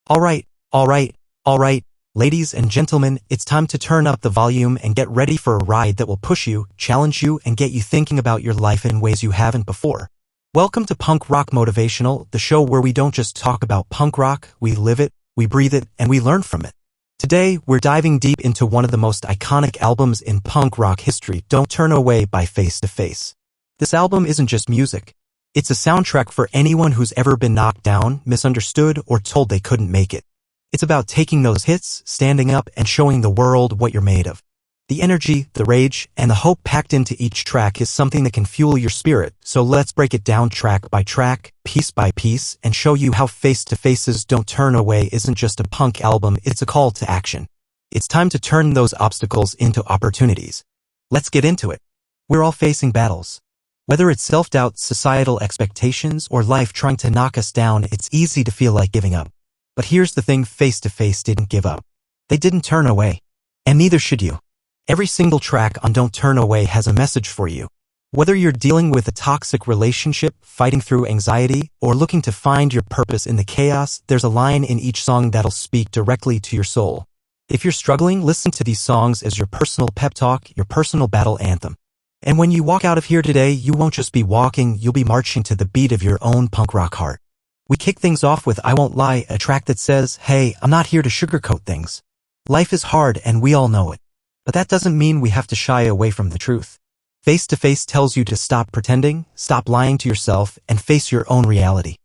Alright, alright, alright, ladies and gentlemen, it's time to turn up the volume and get ready for a ride that will push you, challenge you, and get you thinking about your life in ways you haven't before. Welcome to Punk Rock Motivational, the show where we don't just talk about punk rock, we live it, we breathe it, and we learn from it. Today, we're diving deep into one of the most iconic albums in punk rock history, Don't Turn Away by Face to Face. This album isn't just music. It's a soundtrack for anyone who's ever been knocked down, misunderstood, or told they couldn't make it. It's about taking those hits, standing up, and showing the world what you're made of. The energy, the rage, and the hope packed into each track is something that can fuel your spirit, so let's break it down track by track, piece by piece, and show you how Face to Face's Don't Turn Away isn't just a punk album, it's a call to action. It's time to turn those obstacles into opportunities. Let's get into it. We're all facing battles. Whether it's self-doubt, societal expectations, or life trying to knock us down, it's easy to feel like giving up. But here's the thing, Face to Face didn't give up. They didn't turn away. And neither should you. Every single track on Don't Turn Away has a message for you. Whether you're dealing with a toxic relationship, fighting through anxiety, or looking to find your purpose in the chaos, there's a line in each song that'll speak directly to your soul. If you're struggling, listen to these songs as your personal pep talk, your personal battle anthem. And when you walk out of here today, you won't just be walking, you'll be marching to the beat of your own punk rock heart. We kick things off with I Won't Lie, a track that says, hey, I'm not here to sugarcoat things. Life is hard and we all know it. But that doesn't mean we have to shy away from the truth. Face to Face tells you to stop pretending, stop lying to yourself, and face your own reality.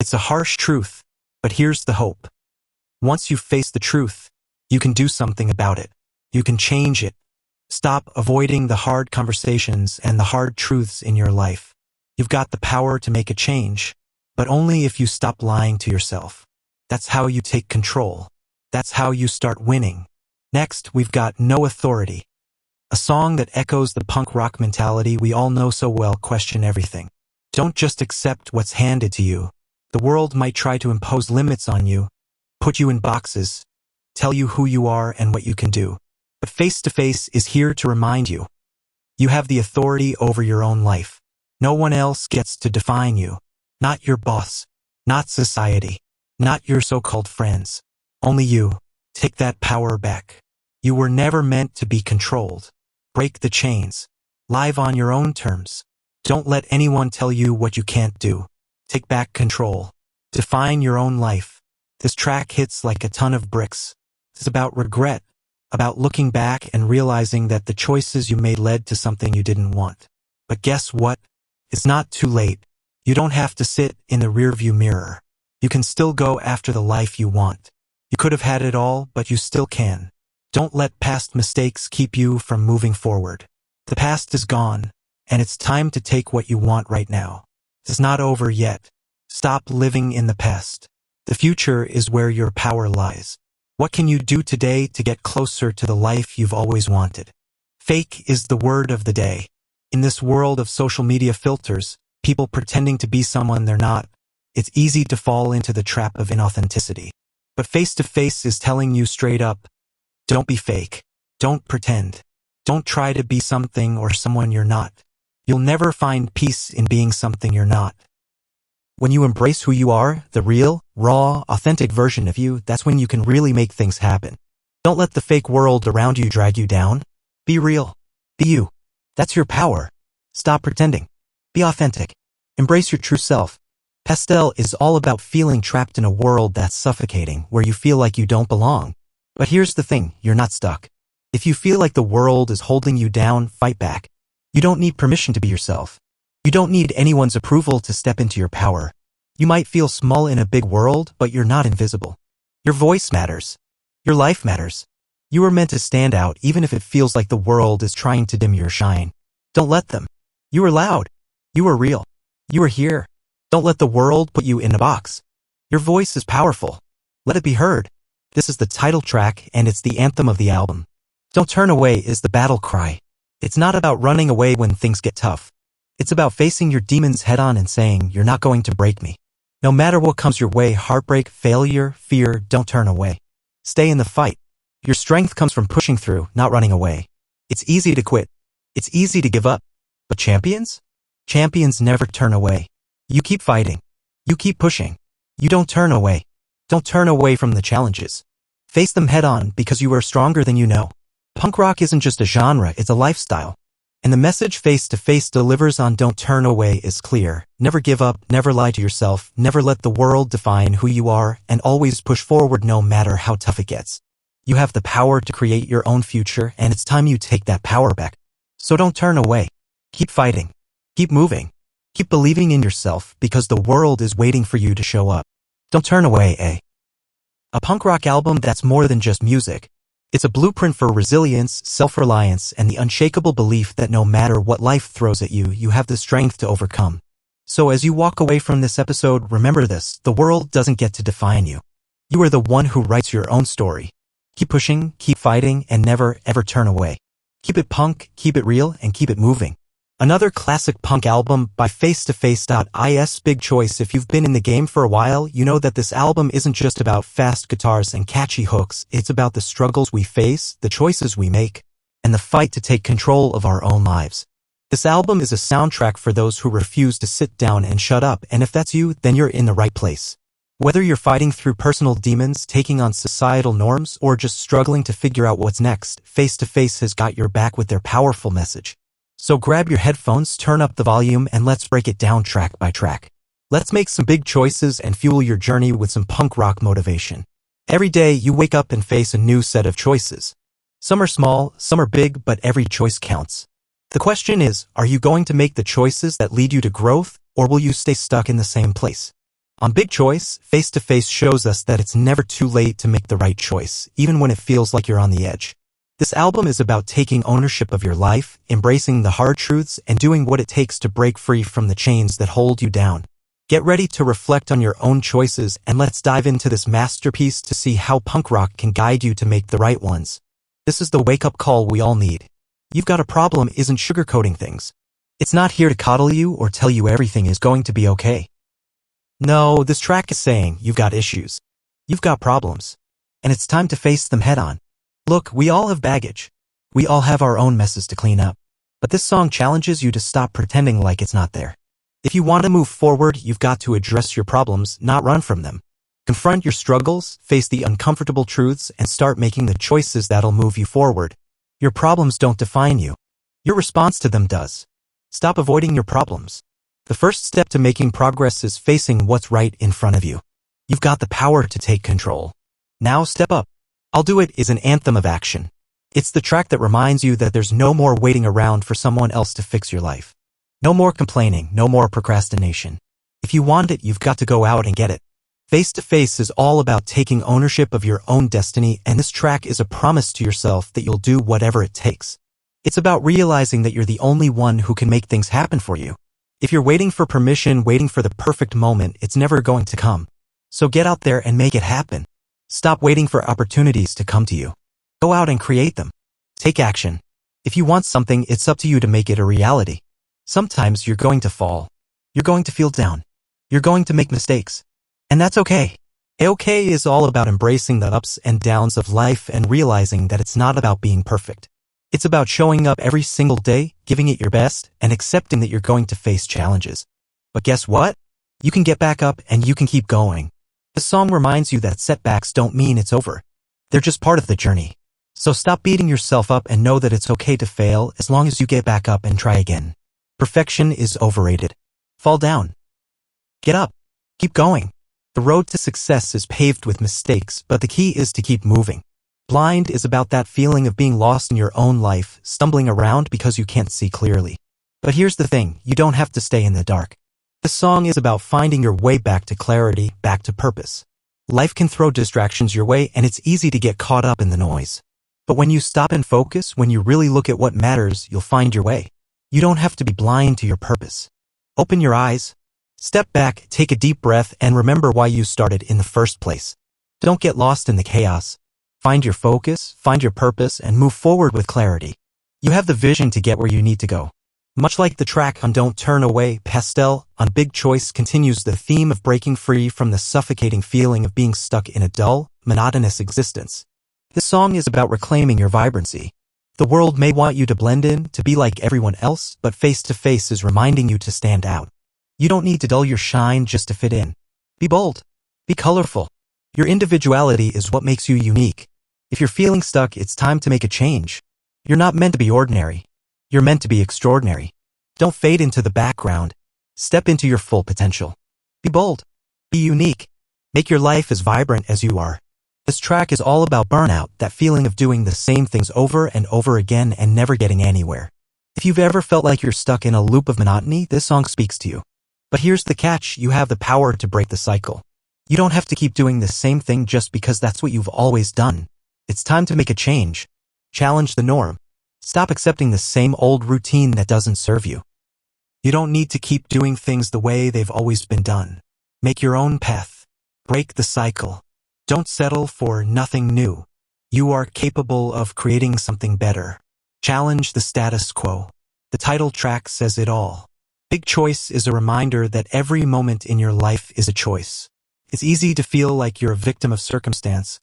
It's a harsh truth, but here's the hope. Once you face the truth, you can do something about it. You can change it. Stop avoiding the hard conversations and the hard truths in your life. You've got the power to make a change, but only if you stop lying to yourself. That's how you take control. That's how you start winning. Next, we've got No Authority, a song that echoes the punk rock mentality we all know so well. Question everything. Don't just accept what's handed to you. The world might try to impose limits on you, put you in boxes, tell you who you are and what you can do. But Face to Face is here to remind you. You have the authority over your own life. No one else gets to define you. Not your boss. Not society. Not your so-called friends. Only you. Take that power back. You were never meant to be controlled. Break the chains. Live on your own terms. Don't let anyone tell you what you can't do. Take back control. Define your own life. This track hits like a ton of bricks. It's about regret. About looking back and realizing that the choices you made led to something you didn't want. But guess what? It's not too late. You don't have to sit in the rearview mirror. You can still go after the life you want. You could have had it all, but you still can. Don't let past mistakes keep you from moving forward. The past is gone, and it's time to take what you want right now. It's not over yet. Stop living in the past. The future is where your power lies. What can you do today to get closer to the life you've always wanted? Fake is the word of the day. In this world of social media filters, people pretending to be someone they're not, it's easy to fall into the trap of inauthenticity. But Face to Face is telling you straight up, don't be fake. Don't pretend. Don't try to be something or someone you're not. You'll never find peace in being something you're not. When you embrace who you are, the real, raw, authentic version of you, that's when you can really make things happen. Don't let the fake world around you drag you down. Be real. Be you. That's your power. Stop pretending. Be authentic. Embrace your true self. Pastel is all about feeling trapped in a world that's suffocating, where you feel like you don't belong. But here's the thing, you're not stuck. If you feel like the world is holding you down, fight back. You don't need permission to be yourself. You don't need anyone's approval to step into your power. You might feel small in a big world, but you're not invisible. Your voice matters. Your life matters. You are meant to stand out even if it feels like the world is trying to dim your shine. Don't let them. You are loud. You are real. You are here. Don't let the world put you in a box. Your voice is powerful. Let it be heard. This is the title track and it's the anthem of the album. Don't Turn Away is the battle cry. It's not about running away when things get tough. It's about facing your demons head on and saying, you're not going to break me. No matter what comes your way, heartbreak, failure, fear, don't turn away. Stay in the fight. Your strength comes from pushing through, not running away. It's easy to quit. It's easy to give up. But champions? Champions never turn away. You keep fighting. You keep pushing. You don't turn away. Don't turn away from the challenges. Face them head on because you are stronger than you know. Punk rock isn't just a genre, it's a lifestyle. And the message Face to Face delivers on Don't Turn Away is clear. Never give up, never lie to yourself, never let the world define who you are, and always push forward no matter how tough it gets. You have the power to create your own future, and it's time you take that power back. So don't turn away. Keep fighting. Keep moving. Keep believing in yourself because the world is waiting for you to show up. Don't turn away, A punk rock album that's more than just music. It's a blueprint for resilience, self-reliance, and the unshakable belief that no matter what life throws at you, you have the strength to overcome. So as you walk away from this episode, remember this: the world doesn't get to define you. You are the one who writes your own story. Keep pushing, keep fighting, and never, ever turn away. Keep it punk, keep it real, and keep it moving. Another classic punk album by Face to Face. Is Big Choice. If you've been in the game for a while, you know that this album isn't just about fast guitars and catchy hooks. It's about the struggles we face, the choices we make, and the fight to take control of our own lives. This album is a soundtrack for those who refuse to sit down and shut up, and if that's you, then you're in the right place. Whether you're fighting through personal demons, taking on societal norms, or just struggling to figure out what's next, Face to Face has got your back with their powerful message. So grab your headphones, turn up the volume, and let's break it down track by track. Let's make some big choices and fuel your journey with some punk rock motivation. Every day, you wake up and face a new set of choices. Some are small, some are big, but every choice counts. The question is, are you going to make the choices that lead you to growth, or will you stay stuck in the same place? On Big Choice, Face to Face shows us that it's never too late to make the right choice, even when it feels like you're on the edge. This album is about taking ownership of your life, embracing the hard truths, and doing what it takes to break free from the chains that hold you down. Get ready to reflect on your own choices, and let's dive into this masterpiece to see how punk rock can guide you to make the right ones. This is the wake-up call we all need. You've Got a Problem isn't sugarcoating things. It's not here to coddle you or tell you everything is going to be okay. No, this track is saying you've got issues. You've got problems. And it's time to face them head on. Look, we all have baggage. We all have our own messes to clean up. But this song challenges you to stop pretending like it's not there. If you want to move forward, you've got to address your problems, not run from them. Confront your struggles, face the uncomfortable truths, and start making the choices that'll move you forward. Your problems don't define you. Your response to them does. Stop avoiding your problems. The first step to making progress is facing what's right in front of you. You've got the power to take control. Now step up. I'll Do It is an anthem of action. It's the track that reminds you that there's no more waiting around for someone else to fix your life. No more complaining, no more procrastination. If you want it, you've got to go out and get it. Face to Face is all about taking ownership of your own destiny, and this track is a promise to yourself that you'll do whatever it takes. It's about realizing that you're the only one who can make things happen for you. If you're waiting for permission, waiting for the perfect moment, it's never going to come. So get out there and make it happen. Stop waiting for opportunities to come to you. Go out and create them. Take action. If you want something, it's up to you to make it a reality. Sometimes you're going to fall. You're going to feel down. You're going to make mistakes. And that's okay. Okay is all about embracing the ups and downs of life and realizing that it's not about being perfect. It's about showing up every single day, giving it your best, and accepting that you're going to face challenges. But guess what? You can get back up and you can keep going. The song reminds you that setbacks don't mean it's over. They're just part of the journey. So stop beating yourself up and know that it's okay to fail as long as you get back up and try again. Perfection is overrated. Fall down. Get up. Keep going. The road to success is paved with mistakes, but the key is to keep moving. Blind is about that feeling of being lost in your own life, stumbling around because you can't see clearly. But here's the thing, you don't have to stay in the dark. This song is about finding your way back to clarity, back to purpose. Life can throw distractions your way, and it's easy to get caught up in the noise. But when you stop and focus, when you really look at what matters, you'll find your way. You don't have to be blind to your purpose. Open your eyes. Step back, take a deep breath, and remember why you started in the first place. Don't get lost in the chaos. Find your focus, find your purpose, and move forward with clarity. You have the vision to get where you need to go. Much like the track on Don't Turn Away, Pastel on Big Choice continues the theme of breaking free from the suffocating feeling of being stuck in a dull, monotonous existence. This song is about reclaiming your vibrancy. The world may want you to blend in, to be like everyone else, but Face to Face is reminding you to stand out. You don't need to dull your shine just to fit in. Be bold. Be colorful. Your individuality is what makes you unique. If you're feeling stuck, it's time to make a change. You're not meant to be ordinary. You're meant to be extraordinary. Don't fade into the background. Step into your full potential. Be bold. Be unique. Make your life as vibrant as you are. This track is all about burnout, that feeling of doing the same things over and over again and never getting anywhere. If you've ever felt like you're stuck in a loop of monotony, this song speaks to you. But here's the catch, you have the power to break the cycle. You don't have to keep doing the same thing just because that's what you've always done. It's time to make a change. Challenge the norm. Stop accepting the same old routine that doesn't serve you. You don't need to keep doing things the way they've always been done. Make your own path. Break the cycle. Don't settle for nothing new. You are capable of creating something better. Challenge the status quo. The title track says it all. Big Choice is a reminder that every moment in your life is a choice. It's easy to feel like you're a victim of circumstance,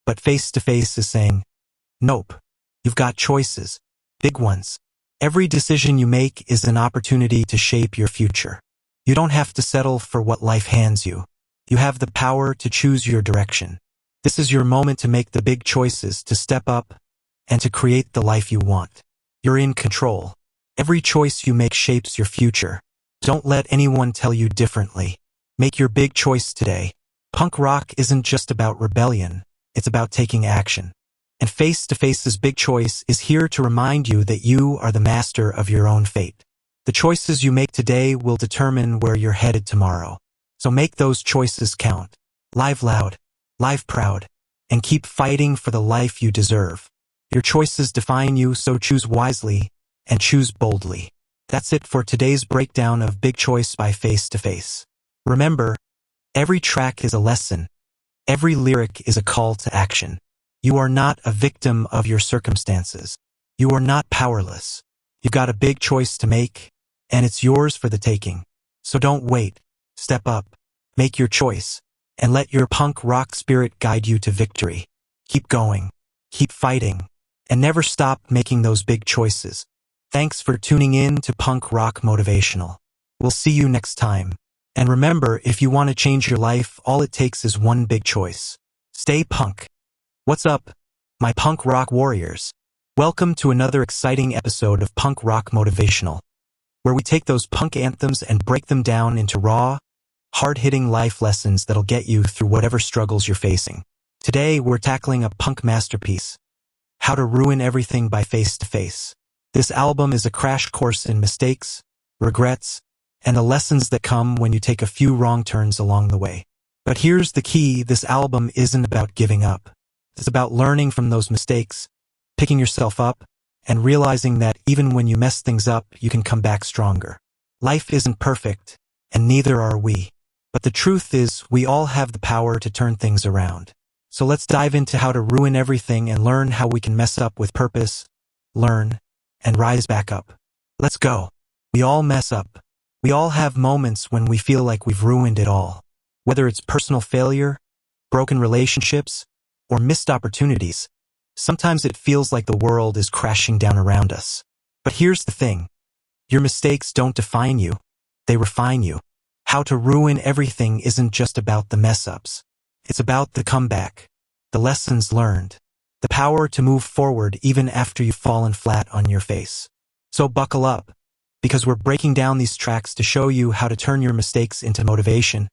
but Face to Face is saying, nope, you've got choices, big ones. Every decision you make is an opportunity to shape your future. You don't have to settle for what life hands you. You have the power to choose your direction. This is your moment to make the big choices, to step up, and to create the life you want. You're in control. Every choice you make shapes your future. Don't let anyone tell you differently. Make your big choice today. Punk rock isn't just about rebellion. It's about taking action. And Face to Face's Big Choice is here to remind you that you are the master of your own fate. The choices you make today will determine where you're headed tomorrow. So make those choices count. Live loud, live proud, and keep fighting for the life you deserve. Your choices define you, so choose wisely and choose boldly. That's it for today's breakdown of Big Choice by Face to Face. Remember, every track is a lesson. Every lyric is a call to action. You are not a victim of your circumstances. You are not powerless. You've got a big choice to make, and it's yours for the taking. So don't wait. Step up, make your choice, and let your punk rock spirit guide you to victory. Keep going, keep fighting, and never stop making those big choices. Thanks for tuning in to Punk Rock Motivational. We'll see you next time. And remember, if you want to change your life, all it takes is one big choice. Stay punk. What's up, my punk rock warriors? Welcome to another exciting episode of Punk Rock Motivational, where we take those punk anthems and break them down into raw, hard-hitting life lessons that'll get you through whatever struggles you're facing. Today, we're tackling a punk masterpiece, How to Ruin Everything by Face to Face. This album is a crash course in mistakes, regrets, and the lessons that come when you take a few wrong turns along the way. But here's the key, this album isn't about giving up. It's about learning from those mistakes, picking yourself up, and realizing that even when you mess things up, you can come back stronger. Life isn't perfect, and neither are we. But the truth is, we all have the power to turn things around. So let's dive into how to ruin everything and learn how we can mess up with purpose, learn, and rise back up. Let's go. We all mess up. We all have moments when we feel like we've ruined it all. Whether it's personal failure, broken relationships, or missed opportunities, sometimes it feels like the world is crashing down around us. But here's the thing. Your mistakes don't define you. They refine you. How to ruin everything isn't just about the mess-ups. It's about the comeback, the lessons learned, the power to move forward even after you've fallen flat on your face. So buckle up, because we're breaking down these tracks to show you how to turn your mistakes into motivation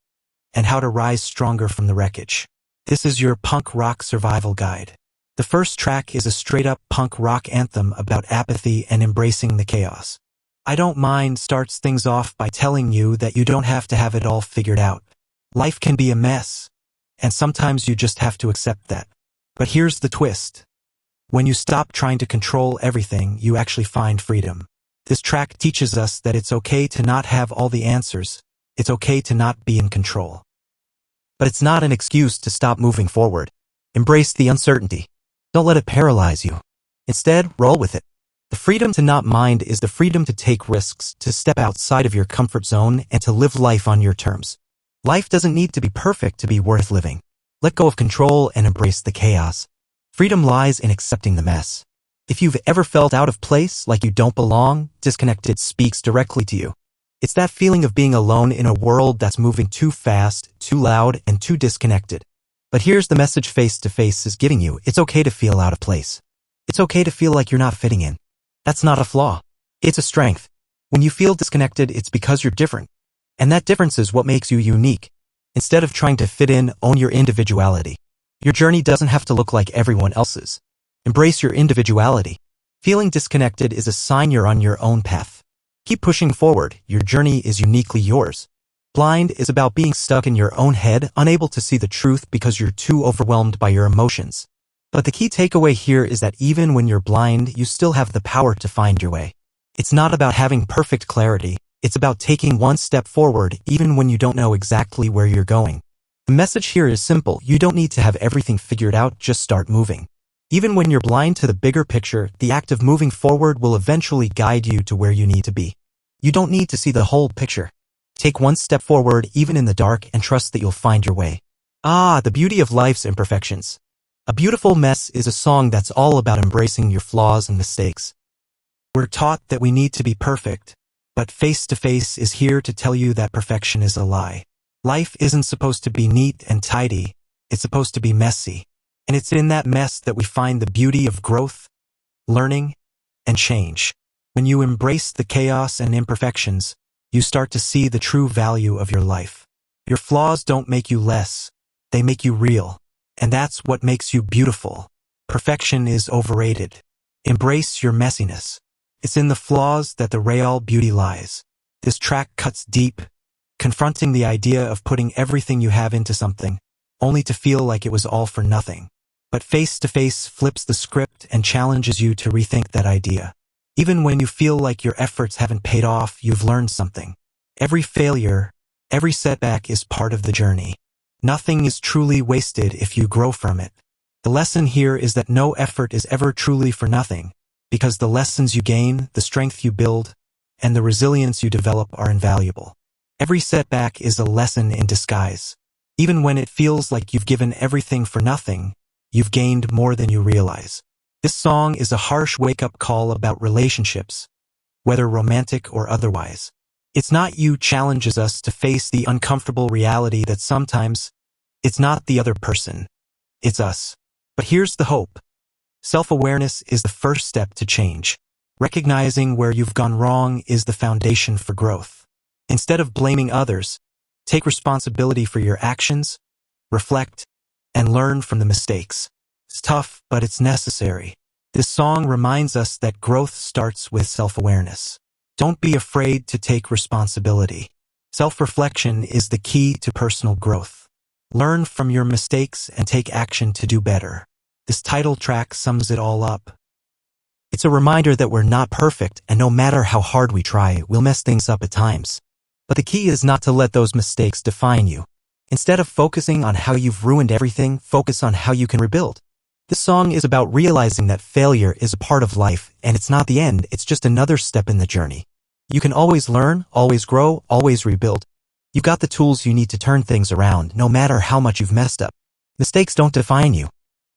and how to rise stronger from the wreckage. This is your punk rock survival guide. The first track is a straight-up punk rock anthem about apathy and embracing the chaos. I Don't Mind starts things off by telling you that you don't have to have it all figured out. Life can be a mess, and sometimes you just have to accept that. But here's the twist. When you stop trying to control everything, you actually find freedom. This track teaches us that it's okay to not have all the answers. It's okay to not be in control. But it's not an excuse to stop moving forward. Embrace the uncertainty. Don't let it paralyze you. Instead, roll with it. The freedom to not mind is the freedom to take risks, to step outside of your comfort zone, and to live life on your terms. Life doesn't need to be perfect to be worth living. Let go of control and embrace the chaos. Freedom lies in accepting the mess. If you've ever felt out of place, like you don't belong, disconnected speaks directly to you. It's that feeling of being alone in a world that's moving too fast, too loud, and too disconnected. But here's the message Face to Face is giving you. It's okay to feel out of place. It's okay to feel like you're not fitting in. That's not a flaw. It's a strength. When you feel disconnected, it's because you're different. And that difference is what makes you unique. Instead of trying to fit in, own your individuality. Your journey doesn't have to look like everyone else's. Embrace your individuality. Feeling disconnected is a sign you're on your own path. Keep pushing forward. Your journey is uniquely yours. Blind is about being stuck in your own head, unable to see the truth because you're too overwhelmed by your emotions. But the key takeaway here is that even when you're blind, you still have the power to find your way. It's not about having perfect clarity. It's about taking one step forward even when you don't know exactly where you're going. The message here is simple. You don't need to have everything figured out, just start moving. Even when you're blind to the bigger picture, the act of moving forward will eventually guide you to where you need to be. You don't need to see the whole picture. Take one step forward even in the dark and trust that you'll find your way. The beauty of life's imperfections. A Beautiful Mess is a song that's all about embracing your flaws and mistakes. We're taught that we need to be perfect, but Face to Face is here to tell you that perfection is a lie. Life isn't supposed to be neat and tidy. It's supposed to be messy. And it's in that mess that we find the beauty of growth, learning, and change. When you embrace the chaos and imperfections, you start to see the true value of your life. Your flaws don't make you less, they make you real. And that's what makes you beautiful. Perfection is overrated. Embrace your messiness. It's in the flaws that the real beauty lies. This track cuts deep, confronting the idea of putting everything you have into something, only to feel like it was all for nothing. But Face to Face flips the script and challenges you to rethink that idea. Even when you feel like your efforts haven't paid off, you've learned something. Every failure, every setback is part of the journey. Nothing is truly wasted if you grow from it. The lesson here is that no effort is ever truly for nothing, because the lessons you gain, the strength you build, and the resilience you develop are invaluable. Every setback is a lesson in disguise. Even when it feels like you've given everything for nothing, you've gained more than you realize. This song is a harsh wake-up call about relationships, whether romantic or otherwise. It's Not You challenges us to face the uncomfortable reality that sometimes it's not the other person, it's us. But here's the hope. Self-awareness is the first step to change. Recognizing where you've gone wrong is the foundation for growth. Instead of blaming others, take responsibility for your actions, reflect, and learn from the mistakes. It's tough, but it's necessary. This song reminds us that growth starts with self-awareness. Don't be afraid to take responsibility. Self-reflection is the key to personal growth. Learn from your mistakes and take action to do better. This title track sums it all up. It's a reminder that we're not perfect, and no matter how hard we try, we'll mess things up at times. But the key is not to let those mistakes define you. Instead of focusing on how you've ruined everything, focus on how you can rebuild. This song is about realizing that failure is a part of life, and it's not the end, it's just another step in the journey. You can always learn, always grow, always rebuild. You've got the tools you need to turn things around, no matter how much you've messed up. Mistakes don't define you.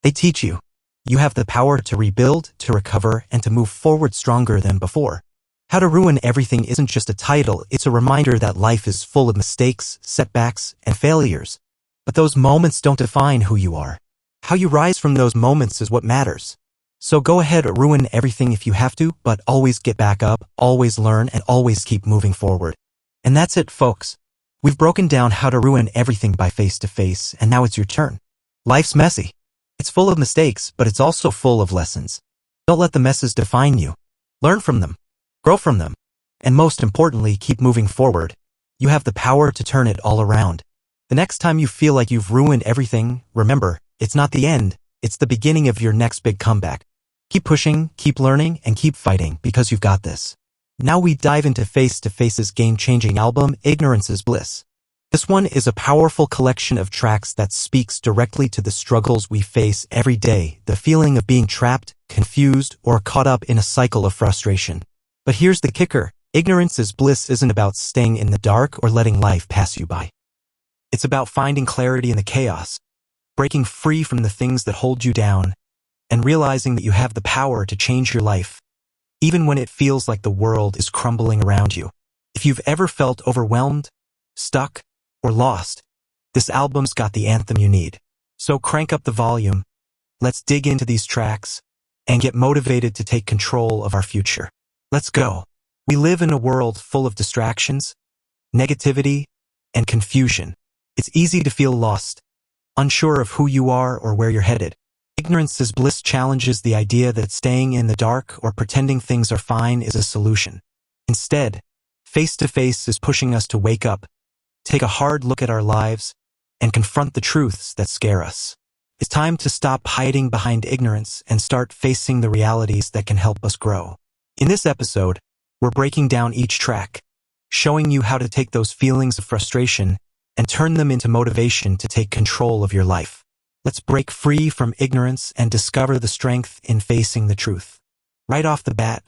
They teach you. You have the power to rebuild, to recover, and to move forward stronger than before. How to Ruin Everything isn't just a title, it's a reminder that life is full of mistakes, setbacks, and failures. But those moments don't define who you are. How you rise from those moments is what matters. So go ahead, ruin everything if you have to, but always get back up, always learn, and always keep moving forward. And that's it, folks. We've broken down How to Ruin Everything by Face to Face, and now it's your turn. Life's messy. It's full of mistakes, but it's also full of lessons. Don't let the messes define you. Learn from them. Grow from them. And most importantly, keep moving forward. You have the power to turn it all around. The next time you feel like you've ruined everything, remember, it's not the end, it's the beginning of your next big comeback. Keep pushing, keep learning, and keep fighting, because you've got this. Now we dive into Face to Face's game-changing album, Ignorance is Bliss. This one is a powerful collection of tracks that speaks directly to the struggles we face every day, the feeling of being trapped, confused, or caught up in a cycle of frustration. But here's the kicker. Ignorance is Bliss isn't about staying in the dark or letting life pass you by. It's about finding clarity in the chaos, breaking free from the things that hold you down, and realizing that you have the power to change your life, even when it feels like the world is crumbling around you. If you've ever felt overwhelmed, stuck, or lost, this album's got the anthem you need. So crank up the volume. Let's dig into these tracks and get motivated to take control of our future. Let's go. We live in a world full of distractions, negativity, and confusion. It's easy to feel lost, unsure of who you are or where you're headed. Ignorance is bliss challenges the idea that staying in the dark or pretending things are fine is a solution. Instead, face-to-face is pushing us to wake up, take a hard look at our lives, and confront the truths that scare us. It's time to stop hiding behind ignorance and start facing the realities that can help us grow. In this episode, we're breaking down each track, showing you how to take those feelings of frustration and turn them into motivation to take control of your life. Let's break free from ignorance and discover the strength in facing the truth. Right off the bat,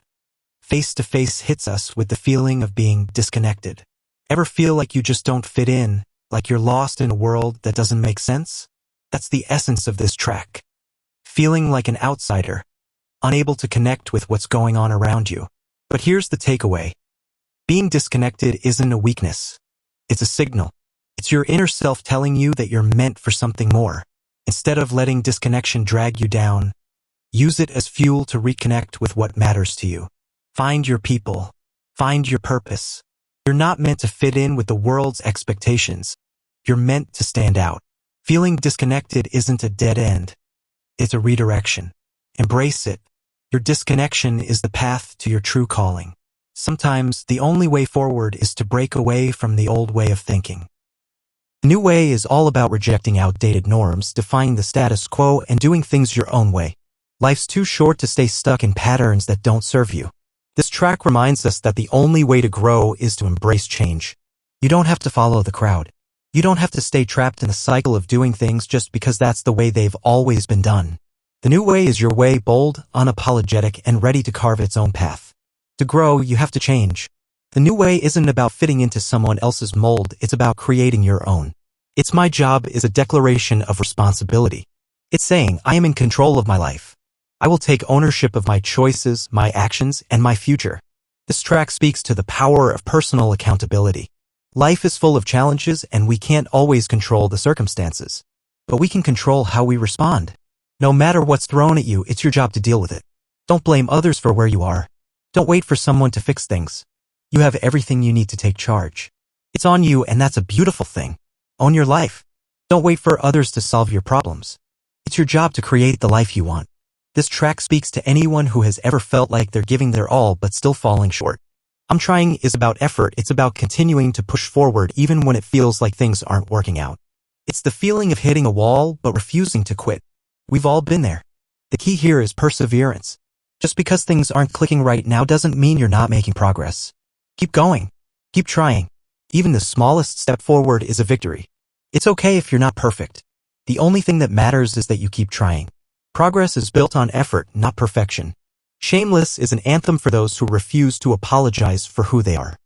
face-to-face hits us with the feeling of being disconnected. Ever feel like you just don't fit in, like you're lost in a world that doesn't make sense? That's the essence of this track. Feeling like an outsider, unable to connect with what's going on around you. But here's the takeaway. Being disconnected isn't a weakness. It's a signal. It's your inner self telling you that you're meant for something more. Instead of letting disconnection drag you down, use it as fuel to reconnect with what matters to you. Find your people. Find your purpose. You're not meant to fit in with the world's expectations. You're meant to stand out. Feeling disconnected isn't a dead end. It's a redirection. Embrace it. Your disconnection is the path to your true calling. Sometimes the only way forward is to break away from the old way of thinking. The new way is all about rejecting outdated norms, defying the status quo, and doing things your own way. Life's too short to stay stuck in patterns that don't serve you. This track reminds us that the only way to grow is to embrace change. You don't have to follow the crowd. You don't have to stay trapped in the cycle of doing things just because that's the way they've always been done. The new way is your way, bold, unapologetic, and ready to carve its own path. To grow, you have to change. The new way isn't about fitting into someone else's mold, it's about creating your own. It's my job is a declaration of responsibility. It's saying, I am in control of my life. I will take ownership of my choices, my actions, and my future. This track speaks to the power of personal accountability. Life is full of challenges and we can't always control the circumstances. But we can control how we respond. No matter what's thrown at you, it's your job to deal with it. Don't blame others for where you are. Don't wait for someone to fix things. You have everything you need to take charge. It's on you, and that's a beautiful thing. Own your life. Don't wait for others to solve your problems. It's your job to create the life you want. This track speaks to anyone who has ever felt like they're giving their all but still falling short. I'm Trying is about effort. It's about continuing to push forward even when it feels like things aren't working out. It's the feeling of hitting a wall but refusing to quit. We've all been there. The key here is perseverance. Just because things aren't clicking right now doesn't mean you're not making progress. Keep going. Keep trying. Even the smallest step forward is a victory. It's okay if you're not perfect. The only thing that matters is that you keep trying. Progress is built on effort, not perfection. Shameless is an anthem for those who refuse to apologize for who they are.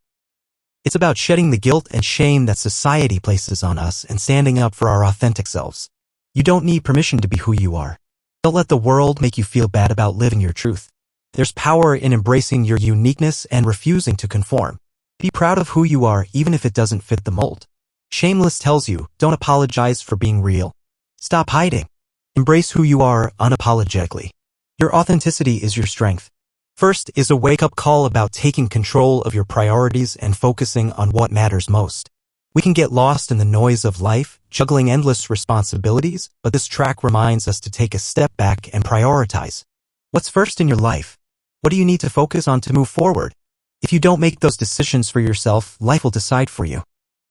It's about shedding the guilt and shame that society places on us and standing up for our authentic selves. You don't need permission to be who you are. Don't let the world make you feel bad about living your truth. There's power in embracing your uniqueness and refusing to conform. Be proud of who you are even if it doesn't fit the mold. Shameless tells you, don't apologize for being real. Stop hiding. Embrace who you are unapologetically. Your authenticity is your strength. First is a wake-up call about taking control of your priorities and focusing on what matters most. We can get lost in the noise of life, juggling endless responsibilities, but this track reminds us to take a step back and prioritize. What's first in your life? What do you need to focus on to move forward? If you don't make those decisions for yourself, life will decide for you.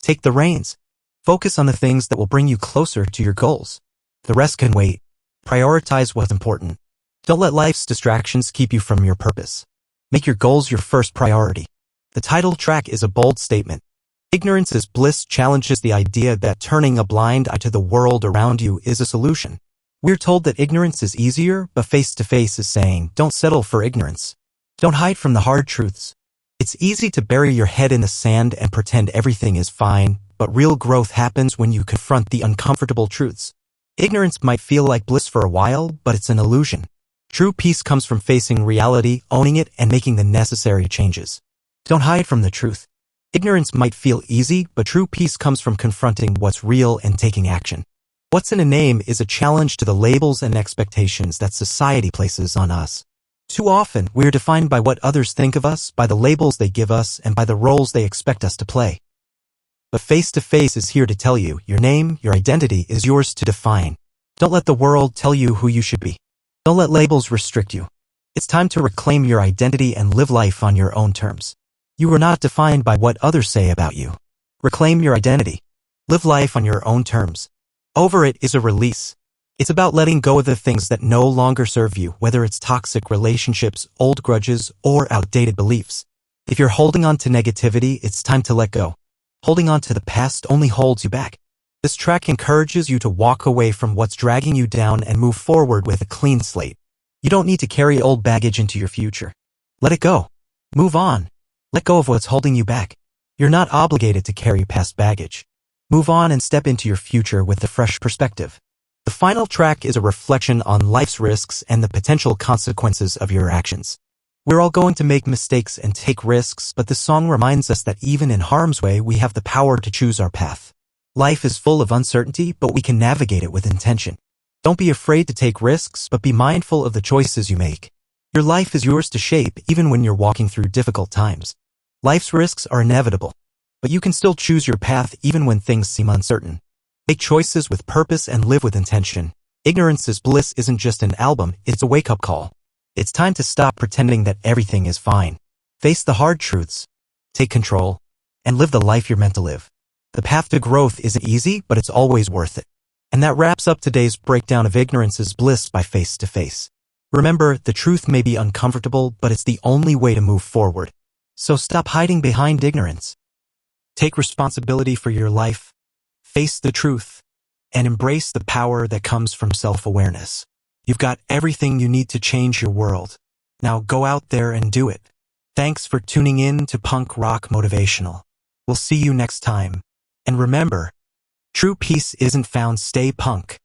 Take the reins. Focus on the things that will bring you closer to your goals. The rest can wait. Prioritize what's important. Don't let life's distractions keep you from your purpose. Make your goals your first priority. The title track is a bold statement. Ignorance is bliss challenges the idea that turning a blind eye to the world around you is a solution. We're told that ignorance is easier, but face-to-face is saying, don't settle for ignorance. Don't hide from the hard truths. It's easy to bury your head in the sand and pretend everything is fine, but real growth happens when you confront the uncomfortable truths. Ignorance might feel like bliss for a while, but it's an illusion. True peace comes from facing reality, owning it, and making the necessary changes. Don't hide from the truth. Ignorance might feel easy, but true peace comes from confronting what's real and taking action. What's in a name is a challenge to the labels and expectations that society places on us. Too often, we're defined by what others think of us, by the labels they give us, and by the roles they expect us to play. But Face to Face is here to tell you, your name, your identity is yours to define. Don't let the world tell you who you should be. Don't let labels restrict you. It's time to reclaim your identity and live life on your own terms. You are not defined by what others say about you. Reclaim your identity. Live life on your own terms. Over it is a release. It's about letting go of the things that no longer serve you, whether it's toxic relationships, old grudges, or outdated beliefs. If you're holding on to negativity, it's time to let go. Holding on to the past only holds you back. This track encourages you to walk away from what's dragging you down and move forward with a clean slate. You don't need to carry old baggage into your future. Let it go. Move on. Let go of what's holding you back. You're not obligated to carry past baggage. Move on and step into your future with a fresh perspective. The final track is a reflection on life's risks and the potential consequences of your actions. We're all going to make mistakes and take risks, but the song reminds us that even in harm's way, we have the power to choose our path. Life is full of uncertainty, but we can navigate it with intention. Don't be afraid to take risks, but be mindful of the choices you make. Your life is yours to shape, even when you're walking through difficult times. Life's risks are inevitable, but you can still choose your path even when things seem uncertain. Make choices with purpose and live with intention. Ignorance is Bliss isn't just an album, it's a wake-up call. It's time to stop pretending that everything is fine. Face the hard truths. Take control. And live the life you're meant to live. The path to growth isn't easy, but it's always worth it. And that wraps up today's breakdown of Ignorance is Bliss by Face to Face. Remember, the truth may be uncomfortable, but it's the only way to move forward. So stop hiding behind ignorance. Take responsibility for your life. Face the truth. And embrace the power that comes from self-awareness. You've got everything you need to change your world. Now go out there and do it. Thanks for tuning in to Punk Rock Motivational. We'll see you next time. And remember, true peace isn't found. Stay punk.